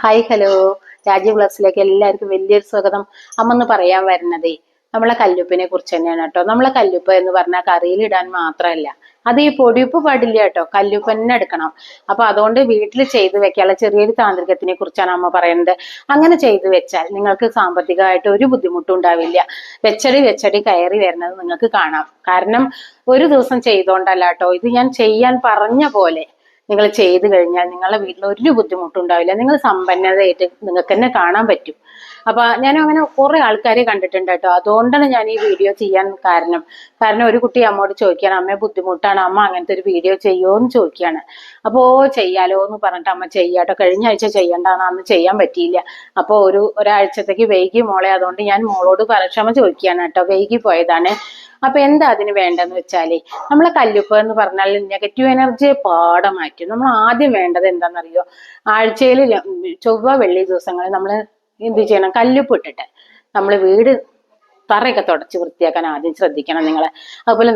Hi hello. Rajeev ബ്ലസ്സിലേക്ക് എല്ലാവർക്കും വലിയൊരു സ്വാഗതം. അമ്മ ഒന്ന് പറയാൻ വരുന്നതേ നമ്മളെ കല്ലുപ്പിനെ കുറിച്ച് തന്നെയാണ് കേട്ടോ. നമ്മളെ കല്ലുപ്പ് എന്ന് പറഞ്ഞാൽ കറിയിലിടാൻ മാത്രമല്ല, അത് ഈ പൊടിയുപ്പ് പാടില്ല കേട്ടോ, കല്ലുപ്പ് തന്നെ എടുക്കണം. അപ്പൊ അതുകൊണ്ട് വീട്ടിൽ ചെയ്തു വെക്കാനുള്ള ചെറിയൊരു താന്ത്രികത്തിനെ കുറിച്ചാണ് അമ്മ പറയുന്നത്. അങ്ങനെ ചെയ്തു വെച്ചാൽ നിങ്ങൾക്ക് സാമ്പത്തികമായിട്ട് ഒരു ബുദ്ധിമുട്ടും ഉണ്ടാവില്ല. വെച്ചടി കയറി വരുന്നത് നിങ്ങൾക്ക് കാണാം. കാരണം ഒരു ദിവസം ചെയ്തോണ്ടല്ല കേട്ടോ, ഇത് ഞാൻ ചെയ്യാൻ പറഞ്ഞ പോലെ നിങ്ങൾ ചെയ്തു കഴിഞ്ഞാൽ നിങ്ങളുടെ വീട്ടിൽ ഒരു ബുദ്ധിമുട്ടും ഉണ്ടാവില്ല. നിങ്ങൾ സമ്പന്നതയായിട്ട് നിങ്ങൾക്ക് തന്നെ കാണാൻ പറ്റും. അപ്പൊ ഞാൻ അങ്ങനെ കുറെ ആൾക്കാരെ കണ്ടിട്ടുണ്ട് കേട്ടോ. അതുകൊണ്ടാണ് ഞാൻ ഈ വീഡിയോ ചെയ്യാൻ കാരണം ഒരു കുട്ടി അമ്മോട് ചോദിക്കുകയാണ്, അമ്മയെ ബുദ്ധിമുട്ടാണ്, അമ്മ അങ്ങനത്തെ ഒരു വീഡിയോ ചെയ്യുമോ എന്ന് ചോദിക്കുകയാണ്. അപ്പോ ചെയ്യാലോ എന്ന് പറഞ്ഞിട്ട് അമ്മ ചെയ്യാട്ടോ. കഴിഞ്ഞ ആഴ്ച ചെയ്യണ്ടാന്ന് അന്ന് ചെയ്യാൻ പറ്റിയില്ല. അപ്പൊ ഒരാഴ്ചത്തേക്ക് വൈകി മോളെ, അതുകൊണ്ട് ഞാൻ മോളോട് ക്ഷമ ചോദിക്കുകയാണ് കേട്ടോ, വൈകി പോയതാണ്. അപ്പൊ എന്താ അതിന് വേണ്ടെന്ന് വെച്ചാല്, നമ്മളെ കല്ലുപ്പ് എന്ന് പറഞ്ഞാൽ നെഗറ്റീവ് എനർജിയെ പാടെ മാറ്റും. നമ്മൾ ആദ്യം വേണ്ടത് എന്താണെന്നറിയോ, ആഴ്ചയിൽ ചൊവ്വ വെള്ളി ദിവസങ്ങളിൽ നമ്മൾ എന്ത് ചെയ്യണം, കല്ലുപ്പ് ഇട്ടിട്ട് നമ്മൾ വീട് തറയൊക്കെ തുടച്ച് വൃത്തിയാക്കാൻ ആദ്യം ശ്രദ്ധിക്കണം നിങ്ങൾ. അതുപോലെ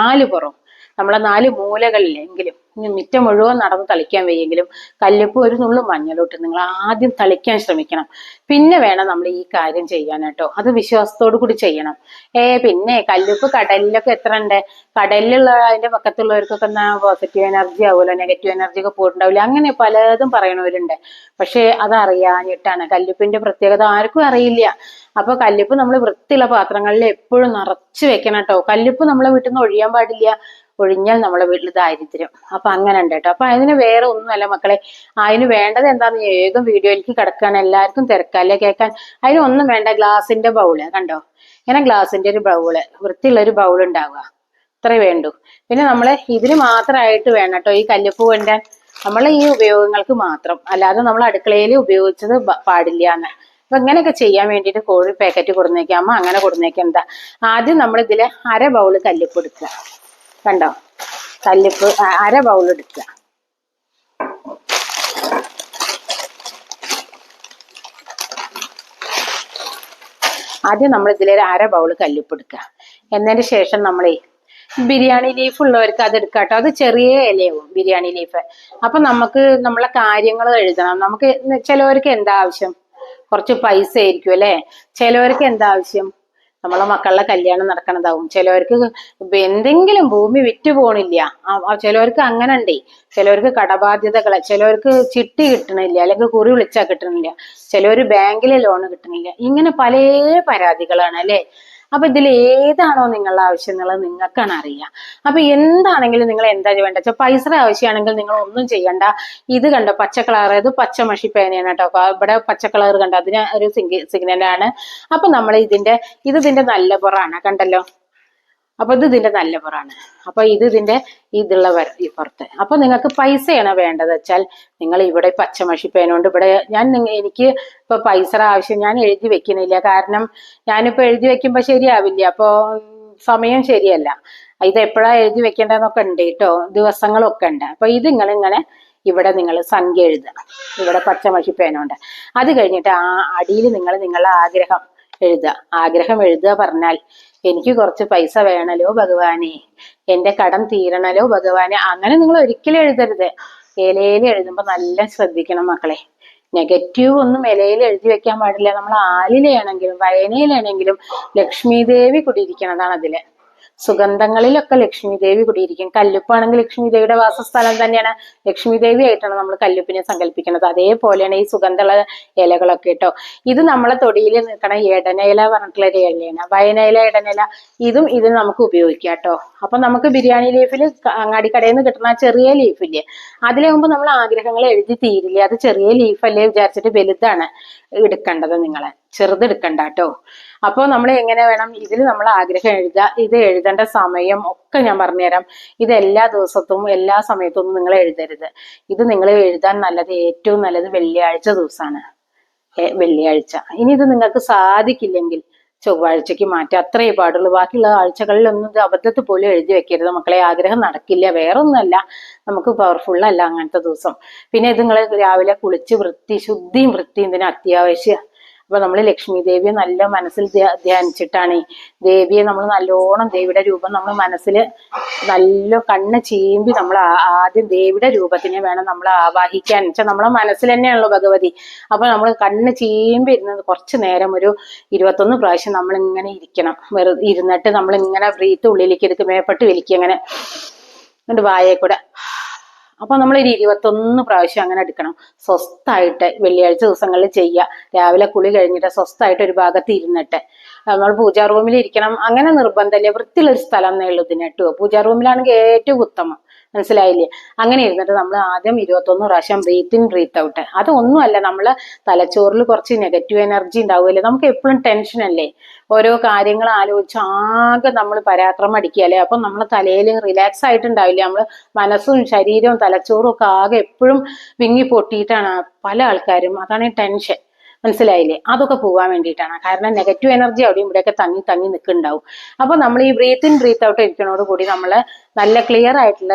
നാല് പുറം നമ്മളെ 4 മൂലകളിലെങ്കിലും മിറ്റം മുഴുവൻ നടന്ന് തളിക്കാൻ വയ്യെങ്കിലും കല്ലുപ്പ് ഒരു നുള്ളു മഞ്ഞളിട്ട് നിങ്ങൾ ആദ്യം തളിക്കാൻ ശ്രമിക്കണം. പിന്നെ വേണം നമ്മൾ ഈ കാര്യം ചെയ്യാൻ കേട്ടോ. അത് വിശ്വാസത്തോടു കൂടി ചെയ്യണം. പിന്നെ കല്ലുപ്പ് കടലിലൊക്കെ എത്ര ഉണ്ട്, കടലിലുള്ള അതിന്റെ പക്കത്തുള്ളവർക്കൊക്കെ പോസിറ്റീവ് എനർജി ആവുമല്ലോ, നെഗറ്റീവ് എനർജി ഒക്കെ പോയിട്ടുണ്ടാവില്ല, അങ്ങനെ പലതും പറയണവരുണ്ട്. പക്ഷെ അതറിയാഞ്ഞിട്ടാണ്. കല്ലുപ്പിന്റെ പ്രത്യേകത ആർക്കും അറിയില്ല. അപ്പൊ കല്ലുപ്പ് നമ്മൾ വൃത്തിയുള്ള പാത്രങ്ങളിൽ എപ്പോഴും നിറച്ച് വെക്കണം കേട്ടോ. കല്ലുപ്പ് നമ്മളെ വീട്ടിൽ നിന്ന് ഒഴിയാൻ പാടില്ല. ഒഴിഞ്ഞാൽ നമ്മളെ വീട്ടിൽ ദാരിദ്ര്യം. അപ്പൊ അങ്ങനെ ഉണ്ട് കേട്ടോ. അപ്പൊ അതിന് വേറെ ഒന്നുമല്ല മക്കളെ, അതിന് വേണ്ടത് എന്താന്ന് വേഗം വീഡിയോയിലേക്ക് കിടക്കാൻ എല്ലാവർക്കും തിരക്കല്ലേ കേൾക്കാൻ. അതിനൊന്നും വേണ്ട, ഗ്ലാസിന്റെ ബൗള് കണ്ടോ, ഇങ്ങനെ ഗ്ലാസിന്റെ ഒരു ബൗള്, വൃത്തിയുള്ള ഒരു ബൗൾ ഉണ്ടാവുക, ഇത്രേ വേണ്ടു. പിന്നെ നമ്മള് ഇതിന് മാത്രമായിട്ട് വേണം കേട്ടോ ഈ കല്ലുപ്പ് കൊണ്ടാൻ, നമ്മളെ ഈ ഉപയോഗങ്ങൾക്ക് മാത്രം, അല്ലാതെ നമ്മൾ അടുക്കളയിൽ ഉപയോഗിച്ചത് പാടില്ല എന്ന്. അപ്പൊ ഇങ്ങനെയൊക്കെ ചെയ്യാൻ വേണ്ടിയിട്ട് കോഴി പാക്കറ്റ് കൊടുന്നേക്കാം അമ്മ, അങ്ങനെ കൊടുന്നേക്കാം. എന്താ, ആദ്യം നമ്മൾ ഇതില് 1/2 ബൗള് കല്ലുപ്പ് എടുക്കുക. കണ്ടോ, കല്ലുപ്പ് 1/2 ബൗൾ എടുക്കുക. ആദ്യം നമ്മൾ ഇതിലൊരു 1/2 ബൗള് കല്ലുപ്പ് എടുക്കുക. എന്നതിന് ശേഷം നമ്മളെ ബിരിയാണി ലീഫ് ഉള്ളവർക്ക് അത് എടുക്കാം കേട്ടോ. അത് ചെറിയ ഇലയാവും ബിരിയാണി ലീഫ്. അപ്പൊ നമുക്ക് നമ്മളെ കാര്യങ്ങൾ എഴുതണം. നമുക്ക് ചിലവർക്ക് എന്താ ആവശ്യം, കുറച്ച് പൈസ ആയിരിക്കും അല്ലെ. ചിലവർക്ക് എന്താ ആവശ്യം, നമ്മളെ മക്കളുടെ കല്യാണം നടക്കണതാവും. ചിലവർക്ക് എന്തെങ്കിലും ഭൂമി വിറ്റ് പോണില്ല. ചിലവർക്ക് അങ്ങനെ ഉണ്ടേ. ചിലവർക്ക് കടബാധ്യതകള്, ചിലവർക്ക് ചിട്ടി കിട്ടണില്ല, അല്ലെങ്കിൽ കുറി വിളിച്ചാൽ കിട്ടണില്ല, ചിലവര് ബാങ്കിലെ ലോണ് കിട്ടണില്ല. ഇങ്ങനെ പല പരാതികളാണ് അല്ലെ. അപ്പൊ ഇതിൽ ഏതാണോ നിങ്ങളുടെ ആവശ്യം എന്നുള്ളത് നിങ്ങൾക്കാണ് അറിയാം. അപ്പൊ എന്താണെങ്കിലും നിങ്ങൾ എന്താ വേണ്ട വെച്ചാൽ, പൈസ ആവശ്യമാണെങ്കിൽ നിങ്ങൾ ഒന്നും ചെയ്യണ്ട. ഇത് കണ്ടോ, പച്ച കളർ, ഇത് പച്ച മഷി പേനയാണ് കേട്ടോ. ഇവിടെ പച്ച കളർ കണ്ടോ, അതിന് ഒരു സിഗ്നലാണ്. അപ്പൊ നമ്മൾ ഇതിന്റെ നല്ല പുറാണ് കണ്ടല്ലോ. അപ്പൊ ഇതിന്റെ നല്ല പുറാണ്. അപ്പൊ ഇതിന്റെ ഈ പുറത്ത്. അപ്പൊ നിങ്ങൾക്ക് പൈസയാണ് വേണ്ടത് വെച്ചാൽ നിങ്ങൾ ഇവിടെ പച്ചമഷി പേനോണ്ട് ഇവിടെ എനിക്ക് ഇപ്പൊ പൈസ ആവശ്യം ഞാൻ എഴുതി വെക്കുന്നില്ല. കാരണം ഞാനിപ്പോ എഴുതി വെക്കുമ്പോ ശരിയാവില്ല, അപ്പൊ സമയം ശരിയല്ല. ഇത് എപ്പോഴാ എഴുതി വെക്കേണ്ടതെന്നൊക്കെ ഉണ്ട് കേട്ടോ, ദിവസങ്ങളൊക്കെ ഉണ്ട്. അപ്പൊ ഇത് ഇങ്ങനെ ഇവിടെ നിങ്ങൾ സംഖ്യ എഴുതുക, ഇവിടെ പച്ചമഷി പേനോണ്ട്. അത് കഴിഞ്ഞിട്ട് ആ അടിയിൽ നിങ്ങൾ നിങ്ങളുടെ ആഗ്രഹം എഴുതുക. പറഞ്ഞാൽ, എനിക്ക് കുറച്ച് പൈസ വേണല്ലോ ഭഗവാനെ, എന്റെ കടം തീരണല്ലോ ഭഗവാനെ. അങ്ങനെ നിങ്ങൾ ഒരിക്കലും എഴുതരുത്. ഇലയിൽ എഴുതുമ്പോ നല്ല ശ്രദ്ധിക്കണം മക്കളെ. നെഗറ്റീവ് ഒന്നും ഇലയിൽ എഴുതി വെക്കാൻ പാടില്ല. നമ്മൾ ആലിലയാണെങ്കിലും വയനയിലാണെങ്കിലും ലക്ഷ്മി ദേവി കുടിയിരിക്കണതാണ് അതില്. സുഗന്ധങ്ങളിലൊക്കെ ലക്ഷ്മി ദേവി കുടിയിരിക്കും. കല്ലുപ്പാണെങ്കിൽ ലക്ഷ്മി ദേവിയുടെ വാസസ്ഥലം തന്നെയാണ്. ലക്ഷ്മി ദേവി ആയിട്ടാണ് നമ്മൾ കല്ലുപ്പിനെ സങ്കല്പിക്കുന്നത്. അതേപോലെയാണ് ഈ സുഗന്ധമുള്ള ഇലകളൊക്കെ കേട്ടോ. ഇത് നമ്മളെ തൊടിയിൽ നിൽക്കണ എടനയില പറഞ്ഞിട്ടുള്ള ഒരു ഇലയാണ്, വയനയില, ഇടനില. ഇത് നമുക്ക് ഉപയോഗിക്കാം കേട്ടോ. അപ്പൊ നമുക്ക് ബിരിയാണി ലീഫിൽ അങ്ങാടി കടയിൽ നിന്ന് കിട്ടുന്ന ചെറിയ ലീഫില്ലേ, അതിലാകുമ്പോൾ നമ്മൾ ആഗ്രഹങ്ങൾ എഴുതി തീരില്ല. അത് ചെറിയ ലീഫല്ലേ വിചാരിച്ചിട്ട് വലുതാണ് എടുക്കേണ്ടത്, നിങ്ങളെ ചെറുത് എടുക്കണ്ട കേട്ടോ. അപ്പൊ നമ്മൾ എങ്ങനെ വേണം, ഇതിൽ നമ്മൾ ആഗ്രഹം എഴുതുക. ഇത് എഴുതേണ്ട സമയം ഒക്കെ ഞാൻ പറഞ്ഞുതരാം. ഇത് എല്ലാ ദിവസത്തും എല്ലാ സമയത്തൊന്നും നിങ്ങൾ എഴുതരുത്. ഇത് നിങ്ങൾ എഴുതാൻ ഏറ്റവും നല്ലത് വെള്ളിയാഴ്ച ദിവസമാണ്. വെള്ളിയാഴ്ച. ഇനി ഇത് നിങ്ങൾക്ക് സാധിക്കില്ലെങ്കിൽ ചൊവ്വാഴ്ചക്ക് മാറ്റാം, അത്രയേ പാടുള്ളൂ. ബാക്കിയുള്ള ആഴ്ചകളിലൊന്നും ഇത് അബദ്ധത്തിൽ പോലും എഴുതി വെക്കരുത് മക്കളെ. ആഗ്രഹം നടക്കില്ല, വേറൊന്നുമല്ല, നമുക്ക് പവർഫുൾ അല്ല അങ്ങനത്തെ ദിവസം. പിന്നെ ഇത് നിങ്ങൾ രാവിലെ കുളിച്ച് ശുദ്ധിയും വൃത്തിയും ഇതിന് അത്യാവശ്യം. അപ്പൊ നമ്മൾ ലക്ഷ്മി ദേവിയെ നല്ല മനസ്സിൽ ധ്യാനിച്ചിട്ടാണ് ദേവിയെ നമ്മൾ നല്ലോണം ദേവിയുടെ രൂപം നമ്മൾ മനസ്സിൽ നല്ല കണ്ണ് ചീമ്പി നമ്മൾ ആദ്യം ദേവിയുടെ രൂപത്തിനെ വേണം നമ്മൾ ആവാഹിക്കാൻ വെച്ചാൽ നമ്മളെ മനസ്സിൽ തന്നെയാണല്ലോ ഭഗവതി. അപ്പൊ നമ്മൾ കണ്ണ് ചീമ്പി ഇരുന്നത് കുറച്ചു നേരം ഒരു 21 പ്രാവശ്യം നമ്മൾ ഇങ്ങനെ ഇരിക്കണം. വെറുതെ ഇരുന്നിട്ട് നമ്മൾ ഇങ്ങനെ ബ്രീത്ത് ഉള്ളിലേക്ക് എടുത്ത് മേപ്പെട്ട് വലിക്കുക ഇങ്ങനെ എന്നിട്ട് വായേ കൂടെ. അപ്പൊ നമ്മൾ ഒരു 21 പ്രാവശ്യം അങ്ങനെ എടുക്കണം. സ്വസ്ഥായിട്ട് വെള്ളിയാഴ്ച ദിവസങ്ങളിൽ ചെയ്യുക. രാവിലെ കുളി കഴിഞ്ഞിട്ട് സ്വസ്ഥായിട്ട് ഒരു ഭാഗത്ത് ഇരുന്നിട്ട് നമ്മൾ പൂജാ റൂമിൽ ഇരിക്കണം. അങ്ങനെ നിർബന്ധമില്ല, വൃത്തിയുള്ളൊരു സ്ഥലം എന്നേ ഉള്ളൂ ഇതിന് കേട്ടോ. പൂജാ റൂമിലാണെങ്കിൽ ഏറ്റവും ഉത്തമം, മനസ്സിലായില്ലേ? അങ്ങനെ ഇരുന്നിട്ട് നമ്മൾ ആദ്യം 21 പ്രാവശ്യം ബ്രീത്ത് ഇൻ ബ്രീത്ത് ഔട്ട്. അതൊന്നുമല്ല, നമ്മളെ തലച്ചോറിൽ കുറച്ച് നെഗറ്റീവ് എനർജി ഉണ്ടാവുമല്ലേ, നമുക്ക് എപ്പോഴും ടെൻഷൻ അല്ലേ, ഓരോ കാര്യങ്ങൾ ആലോചിച്ച് ആകെ നമ്മൾ പരാക്രമം അടിക്കുകയല്ലേ. അപ്പൊ നമ്മളെ തലയിൽ റിലാക്സ് ആയിട്ടുണ്ടാവില്ല, നമ്മള് മനസ്സും ശരീരവും തലച്ചോറും ഒക്കെ ആകെ എപ്പോഴും വിങ്ങി പൊട്ടിയിട്ടാണ് പല ആൾക്കാരും. അതാണ് ടെൻഷൻ, മനസ്സിലായില്ലേ? അതൊക്കെ പോകാൻ വേണ്ടിയിട്ടാണ്. കാരണം നെഗറ്റീവ് എനർജി അവിടെയും ഇവിടെയൊക്കെ തങ്ങി തങ്ങി നിൽക്കുന്നുണ്ടാവും. അപ്പൊ നമ്മൾ ഈ ബ്രീത്ത് ഇൻ ബ്രീത്ത് ഔട്ട് ഇരിക്കുന്നതോട് കൂടി നമ്മള് നല്ല ക്ലിയർ ആയിട്ടുള്ള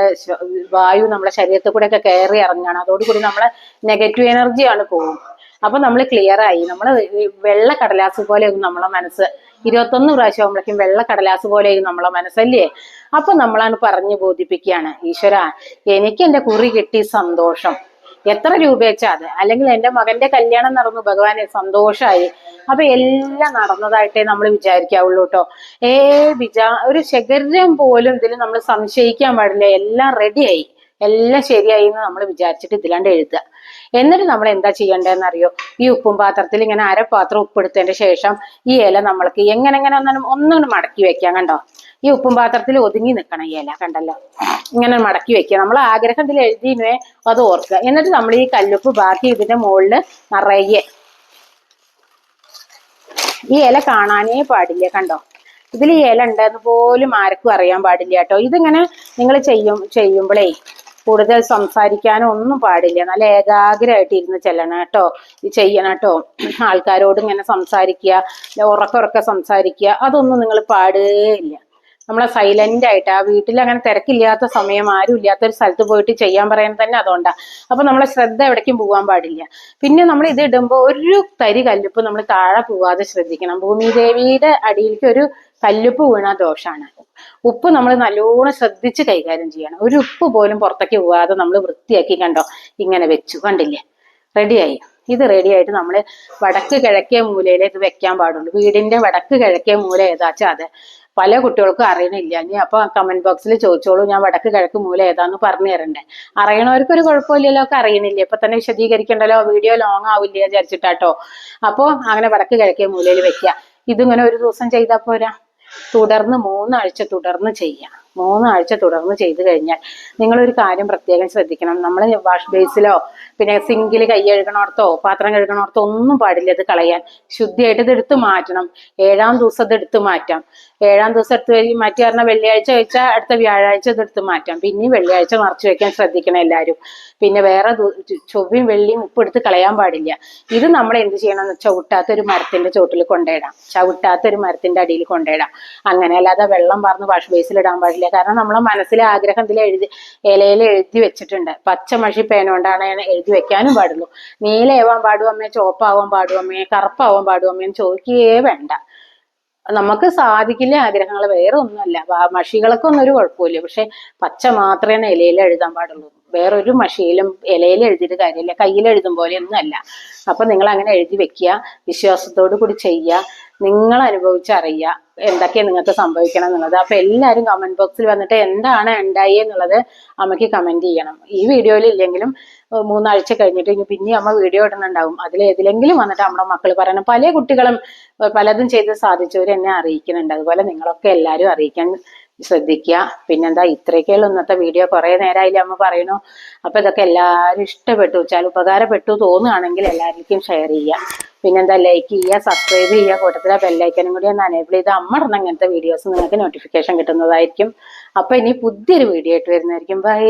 വായു നമ്മളെ ശരീരത്തിൽ കൂടെ ഒക്കെ കയറി ഇറങ്ങുകയാണ്. അതോടുകൂടി നമ്മളെ നെഗറ്റീവ് എനർജിയാണ് പോകും. അപ്പൊ നമ്മൾ ക്ലിയർ ആയി. നമ്മള് വെള്ള കടലാസ് പോലെയാകും നമ്മളെ മനസ്സ്. 21 പ്രാവശ്യം ആകുമ്പോഴേക്കും വെള്ള കടലാസ് പോലെയാകും നമ്മളെ മനസ്സല്ലേ. അപ്പൊ നമ്മളാണ് പറഞ്ഞു ബോധിപ്പിക്കുകയാണ്, ഈശ്വര എനിക്ക് എന്റെ കുറി കിട്ടി, സന്തോഷം. എത്ര രൂപ വെച്ചാൽ അത്, അല്ലെങ്കിൽ എന്റെ മകന്റെ കല്യാണം നടന്നു, ഭഗവാനെ സന്തോഷമായി. അപ്പൊ എല്ലാം നടന്നതായിട്ടേ നമ്മൾ വിചാരിക്കാവുള്ളൂ കേട്ടോ. ഒരു ശകരം പോലും ഇതിൽ നമ്മൾ സംശയിക്കാൻ പാടില്ല. എല്ലാം റെഡിയായി, എല്ലാം ശരിയായി എന്ന് നമ്മൾ വിചാരിച്ചിട്ട് ഇതിലാണ്ട് എഴുതുക. എന്നിട്ട് നമ്മൾ എന്താ ചെയ്യേണ്ടതെന്ന് അറിയോ? ഈ ഉപ്പും പാത്രത്തിൽ ഇങ്ങനെ അരപ്പാത്രം ഉപ്പെടുത്തതിന്റെ ശേഷം ഈ ഇല നമ്മൾക്ക് എങ്ങനെ ഒന്നും മടക്കി വെക്കാം. കണ്ടോ, ഈ ഉപ്പും പാത്രത്തിൽ ഒതുങ്ങി നിൽക്കണം ഈ ഇല, കണ്ടല്ലോ, ഇങ്ങനെ മടക്കി വെക്കുക. നമ്മൾ ആഗ്രഹം ഇതിൽ എഴുതിയേ അത് ഓർക്കുക. എന്നിട്ട് നമ്മൾ ഈ കല്ലുപ്പ് ബാക്കി ഇതിന്റെ മുകളിൽ നിറയെ, ഈ ഇല കാണാനേ പാടില്ല. കണ്ടോ, ഇതിൽ ഈ ഇല ഉണ്ടെന്ന് പോലും ആർക്കും അറിയാൻ പാടില്ല കേട്ടോ. ഇതിങ്ങനെ നിങ്ങൾ ചെയ്യുമ്പോഴേ കൂടുതൽ സംസാരിക്കാനോ ഒന്നും പാടില്ല. നല്ല ഏകാഗ്രമായിട്ട് ഇരുന്ന് ചെല്ലണം കേട്ടോ, ഇത് ചെയ്യണം കേട്ടോ. ആൾക്കാരോട് ഇങ്ങനെ സംസാരിക്കുക, ഉറക്കെ സംസാരിക്കുക, അതൊന്നും നിങ്ങൾ പാടുകയില്ല. നമ്മളെ സൈലന്റ് ആയിട്ട് ആ വീട്ടിൽ അങ്ങനെ തിരക്കില്ലാത്ത സമയം, ആരും ഇല്ലാത്തൊരു സ്ഥലത്ത് പോയിട്ട് ചെയ്യാൻ പറയുന്നത് തന്നെ അതുകൊണ്ടാ. അപ്പൊ നമ്മളെ ശ്രദ്ധ എവിടേക്കും പോകാൻ പാടില്ല. പിന്നെ നമ്മൾ ഇത് ഇടുമ്പോൾ ഒരു തരി കല്ലുപ്പ് നമ്മൾ താഴെ പോവാതെ ശ്രദ്ധിക്കണം. ഭൂമിദേവിയുടെ അടിയിലേക്ക് ഒരു കല്ലുപ്പ് വീണ ദോഷമാണ്. ഉപ്പ് നമ്മൾ നല്ലോണം ശ്രദ്ധിച്ച് കൈകാര്യം ചെയ്യണം. ഒരു ഉപ്പ് പോലും പുറത്തേക്ക് പോവാതെ നമ്മൾ വൃത്തിയാക്കി, കണ്ടോ, ഇങ്ങനെ വെച്ചു, കണ്ടില്ലേ, റെഡിയായി. ഇത് റെഡിയായിട്ട് നമ്മൾ വടക്ക് കിഴക്കേ മൂലയിലേ ഇത് വെക്കാൻ പാടുള്ളൂ. വീടിന്റെ വടക്ക് കിഴക്കേ മൂല ഏതാച്ചാ അത്. പല കുട്ടികൾക്കും അറിയണില്ല. ഇനി അപ്പൊ കമന്റ് ബോക്സിൽ ചോദിച്ചോളൂ, ഞാൻ വടക്ക് കിഴക്ക് മൂല ഏതാന്ന് പറഞ്ഞു തരണ്ടേ. അറിയണവർക്ക് ഒരു കുഴപ്പമില്ലല്ലോ, ഒക്കെ അറിയണില്ലേ, ഇപ്പൊ തന്നെ വിശദീകരിക്കണ്ടല്ലോ, വീഡിയോ ലോങ് ആവില്ല വിചാരിച്ചിട്ടാട്ടോ. അപ്പൊ അങ്ങനെ വടക്ക് കിഴക്കേ മൂലയിൽ വെക്കുക. ഇതിങ്ങനെ ഒരു ദിവസം ചെയ്താൽ പോരാ, തുടർന്ന് 3 ആഴ്ച തുടർന്ന് ചെയ്യാം. 3 ആഴ്ച തുടർന്ന് ചെയ്തു കഴിഞ്ഞാൽ നിങ്ങളൊരു കാര്യം പ്രത്യേകം ശ്രദ്ധിക്കണം. നമ്മൾ വാഷ് ബേസിലോ പിന്നെ സിങ്കിൽ കൈ കഴുകണോർത്തോ പാത്രം കഴുകണോർത്തോ ഒന്നും പാടില്ല ഇത് കളയാൻ. ശുദ്ധിയായിട്ട് ഇത് എടുത്ത് മാറ്റണം. 7-ാം ദിവസം ഇത് എടുത്ത് മാറ്റാം. 7-ാം ദിവസം എടുത്ത് മാറ്റി പറഞ്ഞാൽ വെള്ളിയാഴ്ച കഴിച്ചാൽ അടുത്ത വ്യാഴാഴ്ച ഇത് എടുത്ത് മാറ്റാം. പിന്നെ വെള്ളിയാഴ്ച നിറച്ച് വെക്കാൻ ശ്രദ്ധിക്കണം എല്ലാവരും. പിന്നെ വേറെ ചൊവ്വയും വെള്ളിയും ഉപ്പ് എടുത്ത് കളയാൻ പാടില്ല. ഇത് നമ്മൾ എന്ത് ചെയ്യണം എന്ന് ചവിട്ടാത്തൊരു മരത്തിന്റെ ചോട്ടിൽ കൊണ്ടിടാം, ചവിട്ടാത്തൊരു മരത്തിന്റെ അടിയിൽ കൊണ്ടിടാം. അങ്ങനെ അല്ലാതെ വെള്ളം പറഞ്ഞ് വാഷ് ബേസിൽ ഇടാൻ പാടില്ല. കാരണം നമ്മളെ മനസ്സിലെ ആഗ്രഹം ഇതിൽ ഇലയിൽ എഴുതി വെച്ചിട്ടുണ്ട്. പച്ച മഷി പേനോണ്ടാണ് എഴുതി വെക്കാനും പാടുള്ളൂ. നീലയാവാൻ പാടുവമ്മേ, ചുവപ്പാവാൻ പാടുവമ്മേ, കറുപ്പാവാൻ പാടുവമ്മേ എന്ന് ചോദിക്കുകയേ വേണ്ട. നമുക്ക് സാധിക്കില്ല ആഗ്രഹങ്ങൾ, വേറെ ഒന്നുമല്ല. മഷികളൊക്കെ ഒന്നും ഒരു കുഴപ്പമില്ല. പക്ഷെ പച്ച മാത്രമേ ഇലയിൽ എഴുതാൻ പാടുള്ളൂ. വേറൊരു മഷിയിലും ഇലയിൽ എഴുതിയിട്ട് കാര്യമില്ല, കയ്യിൽ എഴുതും പോലെ ഒന്നും അല്ല. അപ്പൊ നിങ്ങൾ അങ്ങനെ എഴുതി വെക്കുക, വിശ്വാസത്തോടു കൂടി ചെയ്യുക, നിങ്ങൾ അനുഭവിച്ചറിയുക എന്തൊക്കെയാണ് നിങ്ങൾക്ക് സംഭവിക്കണം എന്നുള്ളത്. അപ്പൊ എല്ലാവരും കമന്റ് ബോക്സിൽ വന്നിട്ട് എന്താണ് ഉണ്ടായി എന്നുള്ളത് അമ്മയ്ക്ക് കമന്റ് ചെയ്യണം. ഈ വീഡിയോയിൽ ഇല്ലെങ്കിലും 3 ആഴ്ച കഴിഞ്ഞിട്ട് ഇനി പിന്നെ അമ്മ വീഡിയോ ഇടുന്നുണ്ടാവും. അതിൽ ഏതിലെങ്കിലും വന്നിട്ട് നമ്മുടെ മക്കൾ പറയണം. പല കുട്ടികളും പലതും ചെയ്ത് സാധിച്ചവർ എന്നെ അറിയിക്കുന്നുണ്ട്. അതുപോലെ നിങ്ങളൊക്കെ എല്ലാവരും അറിയിക്കാൻ ശ്രദ്ധിക്കുക. പിന്നെന്താ, ഇത്രയൊക്കെയുള്ള ഇന്നത്തെ വീഡിയോ. കുറെ നേരമായില്ലേ അമ്മ പറയണു. അപ്പൊ ഇതൊക്കെ എല്ലാവരും ഇഷ്ടപ്പെട്ടു വെച്ചാൽ ഉപകാരപ്പെട്ടു തോന്നുകയാണെങ്കിൽ എല്ലാവർക്കും ഷെയർ ചെയ്യുക. പിന്നെന്താ, ലൈക്ക് ചെയ്യുക, സബ്സ്ക്രൈബ് ചെയ്യുക, കൂട്ടത്തിലെ ബെല്ലൈക്കനും കൂടി ഒന്ന് എനേബിൾ ചെയ്ത് അമ്മ ഇടുന്ന അങ്ങനത്തെ വീഡിയോസ് നിങ്ങൾക്ക് നോട്ടിഫിക്കേഷൻ കിട്ടുന്നതായിരിക്കും. അപ്പൊ ഇനി പുതിയൊരു വീഡിയോ ആയിട്ട് വരുന്നതായിരിക്കും. ബൈ.